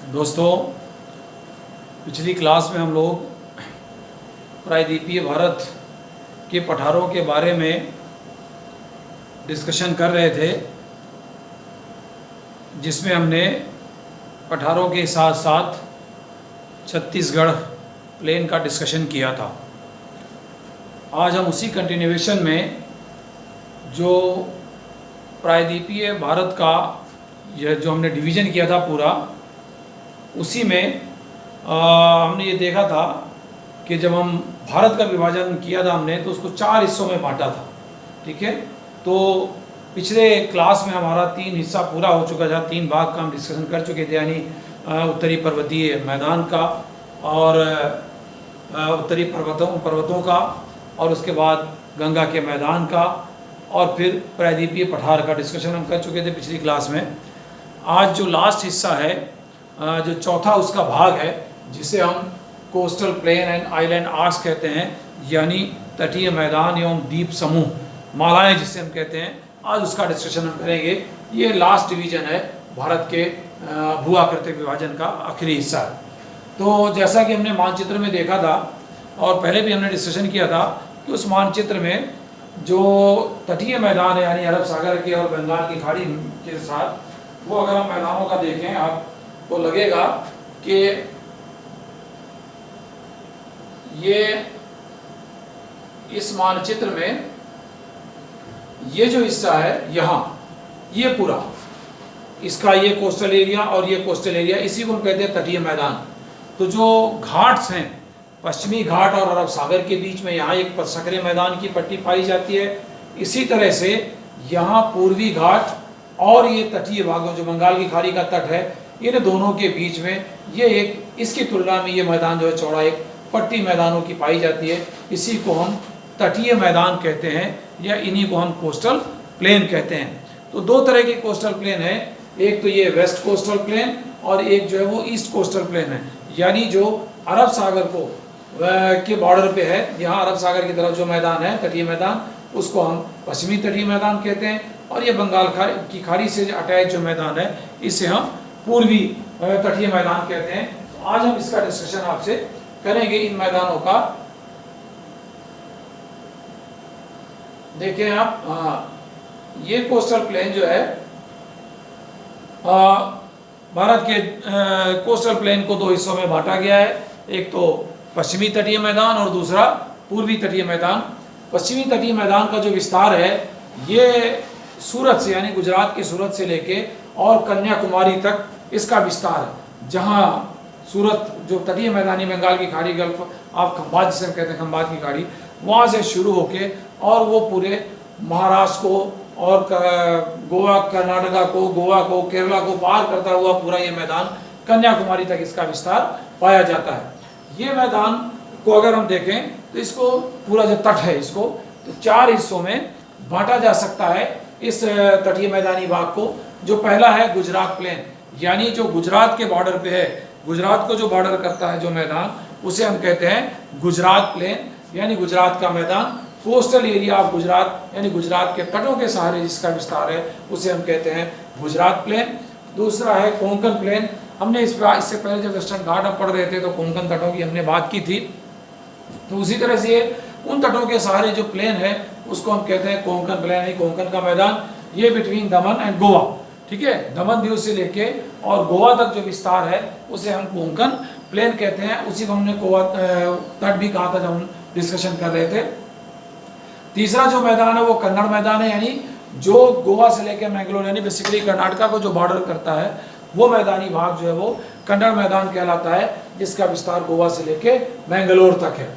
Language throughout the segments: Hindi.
दोस्तों, पिछली क्लास में हम लोग प्रायद्वीपीय भारत के पठारों के बारे में डिस्कशन कर रहे थे, जिसमें हमने पठारों के साथ साथ छत्तीसगढ़ प्लेन का डिस्कशन किया था। आज हम उसी कंटिन्यूएशन में जो प्रायद्वीपीय भारत का यह जो हमने डिवीज़न किया था पूरा, उसी में हमने ये देखा था कि जब हम भारत का विभाजन किया था हमने, तो उसको 4 हिस्सों में बांटा था। ठीक है, तो पिछले क्लास में हमारा 3 हिस्सा पूरा हो चुका था, 3 भाग का हम डिस्कशन कर चुके थे, यानी उत्तरी पर्वतीय मैदान का और उत्तरी पर्वतों का, और उसके बाद गंगा के मैदान का, और फिर प्रायद्वीपीय पठार का डिस्कशन हम कर चुके थे पिछली क्लास में। आज जो लास्ट हिस्सा है, जो चौथा उसका भाग है, जिसे हम coastal plain and island arcs कहते हैं, यानी तटीय मैदान एवं द्वीप समूह, मालाएं जिसे हम कहते हैं, आज उसका डिस्कशन हम करेंगे। ये लास्ट डिवीजन है भारत के भू आकृतिक विभाजन का, आखिरी हिस्सा है। तो जैसा कि हमने मानचित्र में देखा था और पहले भी हमने डिस्कशन किया था कि उस मानचित्र में जो तटीय मैदान है, यानी अरब सागर के और बंगाल की खाड़ी के साथ, वो अगर हम मैदानों का देखें आपको लगेगा कि ये इस मानचित्र में ये जो हिस्सा है यहाँ, ये पूरा इसका ये कोस्टल एरिया और ये कोस्टल एरिया, इसी को हम कहते हैं तटीय मैदान। तो जो घाट्स हैं, पश्चिमी घाट और अरब सागर के बीच में यहाँ एक संकरे मैदान की पट्टी पाई जाती है। इसी तरह से यहाँ पूर्वी घाट और ये तटीय भागों, जो बंगाल की खाड़ी का तट है, इन दोनों के बीच में ये एक, इसकी तुलना में ये मैदान जो है चौड़ा एक पट्टी मैदानों की पाई जाती है। इसी को हम तटीय मैदान कहते हैं, या इन्हीं को हम कोस्टल प्लेन कहते हैं। तो दो तरह के कोस्टल प्लेन है, एक तो ये वेस्ट कोस्टल प्लेन और एक जो है वो ईस्ट कोस्टल प्लेन है, यानी जो अरब सागर को के बॉर्डर पे है। यहाँ अरब सागर की तरफ जो मैदान है, तटीय मैदान, उसको हम पश्चिमी तटीय मैदान कहते हैं, और ये बंगाल की खाड़ी से अटैच जो मैदान है, इसे हम पूर्वी तटीय मैदान कहते हैं। तो आज हम इसका डिस्कशन आपसे करेंगे, इन मैदानों का। देखें आप, ये कोस्टल प्लेन जो है, भारत के कोस्टल प्लेन को 2 हिस्सों में बांटा गया है। एक तो पश्चिमी तटीय मैदान और दूसरा पूर्वी तटीय मैदान। पश्चिमी तटीय मैदान का जो विस्तार है, ये सूरत से, यानी गुजरात के सूरत से लेके और कन्याकुमारी तक इसका विस्तार है। जहाँ सूरत जो तटीय मैदानी बंगाल की खाड़ी, गल्फ ऑफ खंबात जिसे कहते हैं, खंबात की खाड़ी, वहाँ से शुरू होके और वो पूरे महाराष्ट्र को और गोवा, कर्नाटका को, गोवा को, केरला को पार करता हुआ पूरा ये मैदान कन्याकुमारी तक इसका विस्तार पाया जाता है। ये मैदान को अगर हम देखें तो इसको पूरा जो तट है, इसको तो 4 हिस्सों में बांटा जा सकता है, इस तटीय मैदानी भाग को। जो पहला है गुजरात प्लेन, यानी जो गुजरात के बॉर्डर पे है, गुजरात को जो बॉर्डर करता है जो मैदान, उसे हम कहते हैं गुजरात प्लेन, यानी गुजरात का मैदान। कोस्टल एरिया ऑफ गुजरात, यानी गुजरात के तटों के सहारे जिसका विस्तार है, उसे हम कहते हैं गुजरात प्लेन। दूसरा है कोंकण प्लेन। हमने इससे पहले जब वेस्टर्न घाट हम पढ़ रहे थे तो कोंकण तटों की हमने बात की थी। तो उसी तरह से उन तटों के सहारे जो प्लेन है, उसको हम कहते हैं कोंकण प्लेन, यानी कोंकण का मैदान। ये बिटवीन दमन एंड गोवा, ठीक है, दमन दीव से लेके और गोवा तक जो विस्तार है, उसे हम कोंकण प्लेन कहते हैं। उसी को हमने गोवा तट भी कहा था जब हम डिस्कशन कर रहे थे। तीसरा जो मैदान है वो कन्नड़ मैदान है, यानी जो गोवा से लेकर मैंगलोर, यानी बेसिकली कर्नाटका को जो बॉर्डर करता है, वो मैदानी भाग जो है वो कन्नड़ मैदान कहलाता है, जिसका विस्तार गोवा से लेकर मैंगलोर तक है।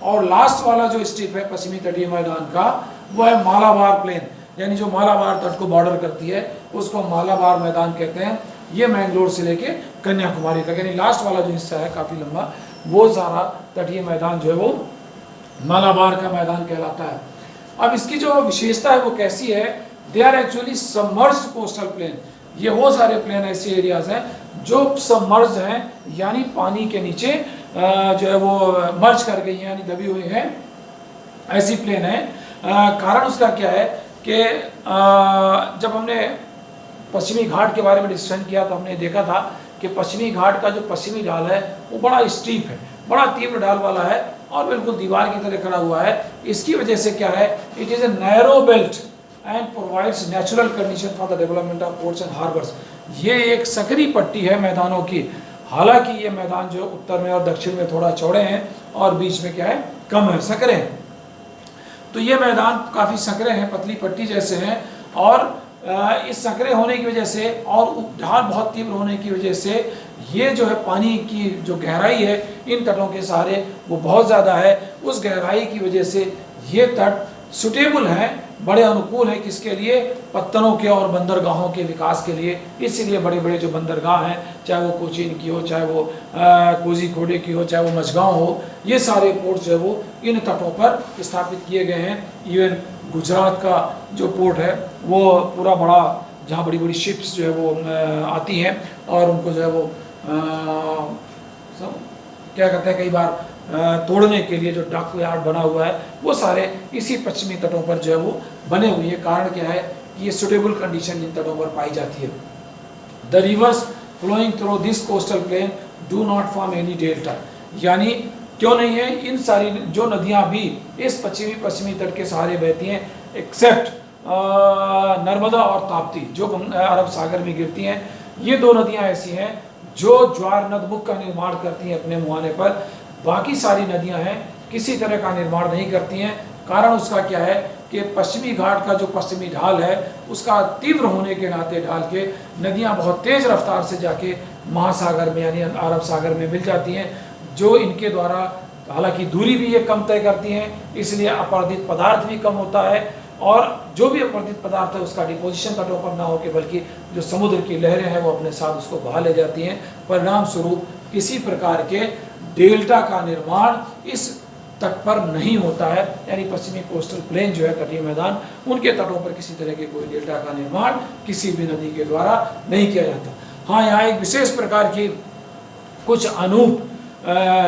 और लास्ट वाला जो स्ट्रिप है पश्चिमी तटीय मैदान का, वो है मालाबार प्लेन, यानी जो मालाबार तट को बॉर्डर करती है, उसको मालाबार मैदान कहते हैं। ये मैंगलोर से लेके कन्याकुमारी तक, यानी लास्ट वाला जो हिस्सा है काफ़ी लंबा, वो सारा तटीय मैदान जो है वो मालाबार का मैदान कहलाता है। अब इसकी जो विशेषता है वो कैसी है, they are actually submerged coastal plain. ये वो सारे प्लेन ऐसे एरियाज हैं जो सबमर्ज्ड हैं, यानी पानी के नीचे जो है वो मर्ज कर गई हैं, यानी दबी हुई हैं, ऐसी प्लेन है। कारण उसका क्या है कि जब हमने पश्चिमी घाट के बारे में डिस्कशन किया तो हमने देखा था कि पश्चिमी घाट का जो पश्चिमी ढाल है वो बड़ा स्टीप है, बड़ा तीव्र ढाल वाला है और बिल्कुल दीवार की तरह खड़ा हुआ है। इसकी वजह से क्या है, it is a narrow belt and provides natural condition for the development of ports and harbours. ये एक सकरी पट्टी है मैदानों की। हालांकि ये मैदान जो उत्तर में और दक्षिण में थोड़ा चौड़े हैं और बीच में क्या है, कम है, सकरे हैं। तो ये मैदान काफ़ी सकरे हैं, पतली पट्टी जैसे हैं और इस सकरे होने की वजह से और ढाल बहुत तीव्र होने की वजह से ये जो है पानी की जो गहराई है इन तटों के सहारे वो बहुत ज़्यादा है। उस गहराई की वजह से ये तट सुटेबल हैं, बड़े अनुकूल हैं किसके लिए, पत्तनों के और बंदरगाहों के विकास के लिए। इसीलिए बड़े बड़े जो बंदरगाह हैं, चाहे वो कोचीन की हो, चाहे वो कोझिकोड की हो, चाहे वो मझगांव हो, ये सारे पोर्ट जो है वो इन तटों पर स्थापित किए गए हैं। इवन गुजरात का जो पोर्ट है वो पूरा बड़ा, जहाँ बड़ी बड़ी शिप्स जो है वो आती हैं और उनको जो है वो सब क्या कहते हैं, कई बार तोड़ने के लिए जो डॉक यार्ड बना हुआ है वो सारे इसी पश्चिमी तटों पर जो है वो बने हुए हैं। कारण क्या है कि ये सुटेबल कंडीशन इन तटों पर पाई जाती है। The rivers flowing through this coastal plain do not form any delta, यानी क्यों नहीं है, इन सारी जो नदियां भी इस पश्चिमी तट के सहारे बहती हैं एक्सेप्ट नर्मदा और ताप्ती जो अरब सागर में गिरती हैं। ये दो नदियां ऐसी हैं जो ज्वार नदमुख का निर्माण करती हैं अपने मुहाने पर। बाकी सारी नदियां हैं किसी तरह का निर्माण नहीं करती हैं। कारण उसका क्या है कि पश्चिमी घाट का जो पश्चिमी ढाल है उसका तीव्र होने के नाते ढाल के नदियां बहुत तेज़ रफ्तार से जाके महासागर में यानी अरब सागर में मिल जाती हैं, जो इनके द्वारा हालांकि दूरी भी ये कम तय करती हैं, इसलिए अपराधित पदार्थ भी कम होता है और जो भी अपराधित पदार्थ है उसका डिपोजिशन तटों पर ना होकर बल्कि जो समुद्र की लहरें हैं वो अपने साथ उसको बहा ले जाती हैं। परिणाम स्वरूप किसी प्रकार के डेल्टा का निर्माण इस तट पर नहीं होता है, यानी पश्चिमी कोस्टल प्लेन जो है तटीय मैदान उनके तटों पर किसी तरह के कोई डेल्टा का निर्माण किसी भी नदी के द्वारा नहीं किया जाता। हाँ, यहाँ एक विशेष प्रकार की कुछ अनूप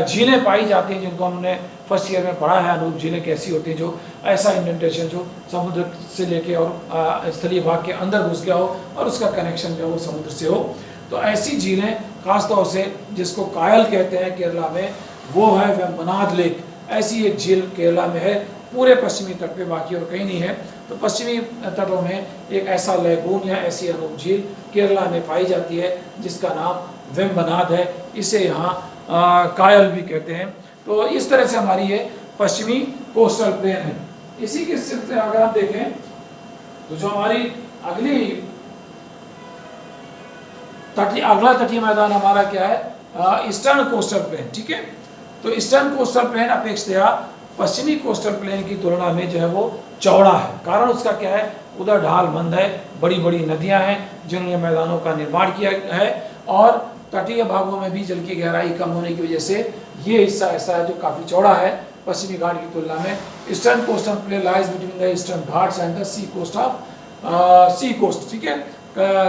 झीलें पाई जाती हैं जिनको हमने फर्स्ट ईयर में पढ़ा है। अनूप झीलें कैसी होती हैं, जो ऐसा इंडेंटेशन जो समुद्र से लेके और स्थलीय भाग के अंदर घुस गया हो और उसका कनेक्शन जो है वो समुद्र से हो। तो ऐसी झीलें खासतौर से जिसको कायल कहते हैं केरला में, वो है वेम्बनाड लेक। ऐसी एक झील केरला में है, पूरे पश्चिमी तट पे, बाकी और कहीं नहीं है। तो पश्चिमी तटों में एक ऐसा लैगून या ऐसी अनूप झील केरला में पाई जाती है जिसका नाम वेम्बनाड है। इसे यहाँ कायल भी कहते हैं। तो इस तरह से हमारी ये पश्चिमी कोस्टल प्लेन है। इसी के सिलसिले अगर आप देखें तो जो हमारी अगला तटीय मैदान हमारा क्या है, ईस्टर्न कोस्टल प्लेन। ठीक है, तो ईस्टर्न कोस्टल प्लेन अपेक्षया पश्चिमी कोस्टल प्लेन की तुलना में जो है वो चौड़ा है। कारण उसका क्या है, उधर ढाल मंद है, बड़ी बड़ी नदियां हैं जिन्होंने मैदानों का निर्माण किया है और तटीय भागों में भी जल की गहराई कम होने की वजह से ये हिस्सा ऐसा है जो काफ़ी चौड़ा है पश्चिमी घाट की तुलना में। Eastern coastal plain lies between the eastern Ghats and the sea coast of sea coast. ठीक है,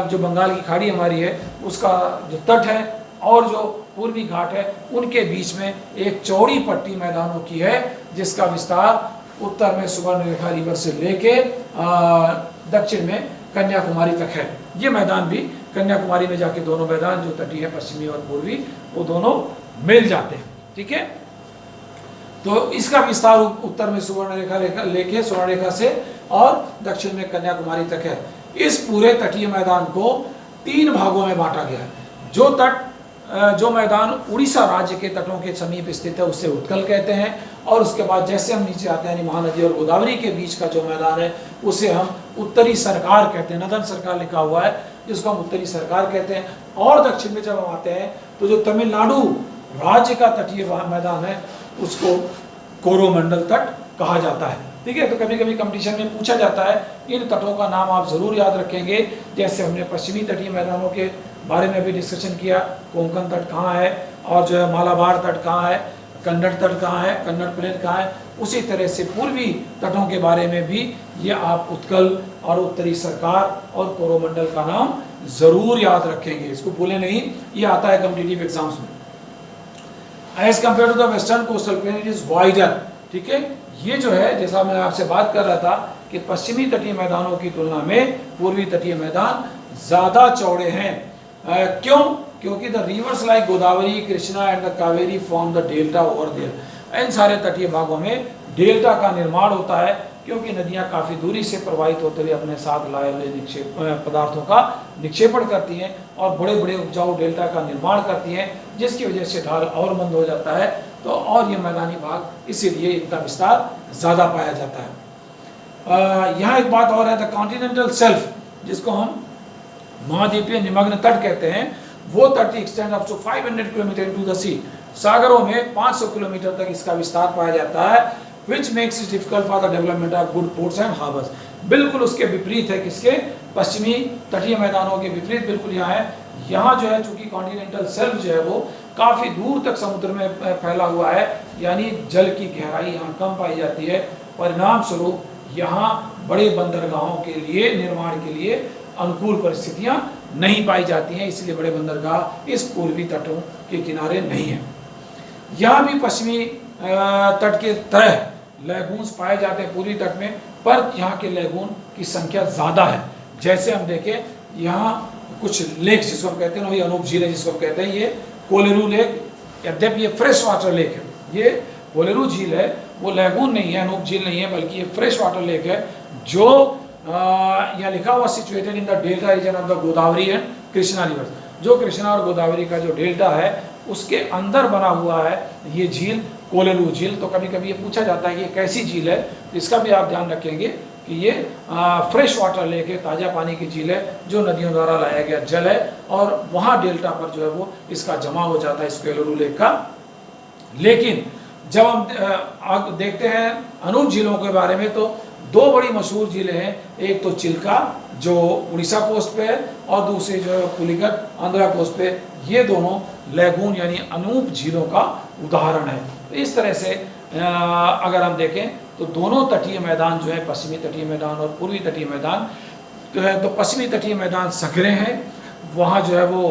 जो बंगाल की खाड़ी हमारी है उसका जो तट है और जो पूर्वी घाट है उनके बीच में एक चौड़ी पट्टी मैदानों की है जिसका विस्तार उत्तर में सुवर्णरेखा रिवर से लेके दक्षिण में कन्याकुमारी तक है। ये मैदान भी कन्याकुमारी में जाके दोनों मैदान जो तटीय है पश्चिमी और पूर्वी वो दोनों मिल जाते हैं। ठीक है, तो इसका विस्तार उत्तर में सुवर्णरेखा लेके सुवर्णरेखा से और दक्षिण में कन्याकुमारी तक है। इस पूरे तटीय मैदान को 3 भागों में बांटा गया है। जो मैदान उड़ीसा राज्य के तटों के समीप स्थित है उसे उत्कल कहते हैं और उसके बाद जैसे हम नीचे आते हैं यानी महानदी और गोदावरी के बीच का जो मैदान है उसे हम उत्तरी सरकार कहते हैं। नदन सरकार लिखा हुआ है जिसको हम उत्तरी सरकार कहते हैं। और दक्षिण में जब हम आते हैं तो जो तमिलनाडु राज्य का तटीय मैदान है उसको कोरोमंडल तट कहा जाता है। ठीक है, तो कभी कभी कंपटीशन में पूछा जाता है, इन तटों का नाम आप जरूर याद रखेंगे। जैसे हमने पश्चिमी तटीय मैदानों के बारे में भी डिस्कशन किया, कोंकण तट कहाँ है और जो है मालाबार तट कहाँ है, कन्नड़ तट कहाँ है, कन्नड़ प्लेन कहाँ है। उसी तरह से पूर्वी तटों के बारे में भी ये आप उत्कल और उत्तरी सरकार और कोरोमंडल का नाम जरूर याद रखेंगे, इसको भूले नहीं, ये आता है कॉम्पिटिटिव एग्जाम्स में। As compare to the western coastal plain it is wider. ठीक है, ये जो है जैसा मैं आपसे बात कर रहा था कि पश्चिमी तटीय मैदानों की तुलना में पूर्वी तटीय मैदान ज़्यादा चौड़े हैं। क्यों? क्योंकि the rivers like Godavari, Krishna and the Kaveri form the delta over there. इन सारे तटीय भागों में डेल्टा का निर्माण होता है, क्योंकि नदियां काफ़ी दूरी से प्रवाहित होते हुए अपने साथ लाए हुए निक्षेप पदार्थों का निक्षेपण करती हैं और बड़े बड़े उपजाऊ डेल्टा का निर्माण करती हैं, जिसकी वजह से ढाल और मंद हो जाता है। तो और ये मैदानी भाग इसीलिए इनका विस्तार ज़्यादा पाया जाता है। यहाँ एक बात और है, द कॉन्टिनेंटल शेल्फ, जिसको हम महाद्वीपीय निमग्न तट कहते हैं, वो तट extend up to 500 kilometre into the sea. सागरों में 500 किलोमीटर तक इसका विस्तार पाया जाता है, which makes it difficult for the development of good ports and harbours. बिल्कुल उसके विपरीत है, किसके? पश्चिमी तटीय मैदानों के विपरीत बिल्कुल यहाँ है। यहाँ जो है चूंकि कॉन्टिनेंटल शेल्फ जो है वो काफ़ी दूर तक समुद्र में फैला हुआ है, यानी जल की गहराई यहाँ कम पाई जाती है। परिणाम स्वरूप यहाँ बड़े बंदरगाहों के लिए निर्माण के लिए अनुकूल परिस्थितियाँ नहीं पाई जाती हैं, इसलिए बड़े बंदरगाह इस पूर्वी तटों के किनारे नहीं हैं। यहाँ भी पश्चिमी तट के तरह लैगून्स पाए जाते हैं पूर्वी तट में, पर यहाँ के लैगून की संख्या ज़्यादा है। जैसे हम देखें, यहाँ कुछ लेक जिसको हम कहते हैं, वही अनूप झील है जिसको हम कहते हैं, ये कोलेरू लेक, यद्यपि ये फ्रेश वाटर लेक है, ये कोलेरू झील है, वो लैगून नहीं है, अनूप झील नहीं है, बल्कि ये फ्रेश वाटर लेक है, जो यहाँ लिखा हुआ situated in the delta region of the Godavari and Krishna river. जो कृष्णा और गोदावरी का जो डेल्टा है उसके अंदर बना हुआ है ये झील, कोलेरू झील। तो कभी कभी ये पूछा जाता है कि ये कैसी झील है, तो इसका भी आप ध्यान रखेंगे कि ये फ्रेश वाटर लेक है, ताज़ा पानी की झील है, जो नदियों द्वारा लाया गया जल है, और वहाँ डेल्टा पर जो है वो इसका जमा हो जाता है, इस कोलेरू लेक का। लेकिन जब हम देखते हैं अनूप झीलों के बारे में, तो दो बड़ी मशहूर झीलें हैं, एक तो चिल्का जो उड़ीसा कोस्ट पे है, और दूसरी जो है पुलिकट आंध्रा कोस्ट पे। ये दोनों लैगून यानी अनूप झीलों का उदाहरण है। तो इस तरह से अगर हम देखें तो दोनों तटीय मैदान जो है, पश्चिमी तटीय मैदान और पूर्वी तटीय मैदान, तो पश्चिमी तटीय मैदान सकरे हैं, वहाँ जो है वो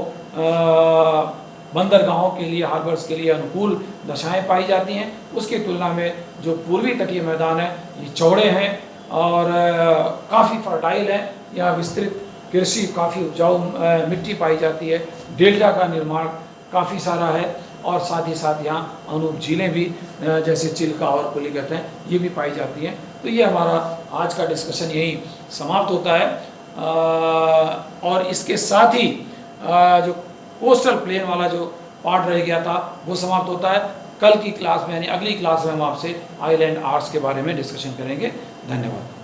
बंदरगाहों के लिए, हार्बर्स के लिए अनुकूल दशाएं पाई जाती हैं। उसकी तुलना में जो पूर्वी तटीय मैदान है ये चौड़े हैं और काफ़ी फर्टाइल हैं, यहाँ विस्तृत कृषि, काफ़ी उपजाऊ मिट्टी पाई जाती है, डेल्टा का निर्माण काफ़ी सारा है, और साथ ही साथ यहाँ अनूप झीलें भी जैसे चिल्का और पुलिकट हैं ये भी पाई जाती हैं। तो ये हमारा आज का डिस्कशन यही समाप्त होता है, और इसके साथ ही जो कोस्टल प्लेन वाला जो पार्ट रह गया था वो समाप्त होता है। कल की क्लास में यानी अगली क्लास में हम आपसे आइलैंड आर्ट्स के बारे में डिस्कशन करेंगे। धन्यवाद।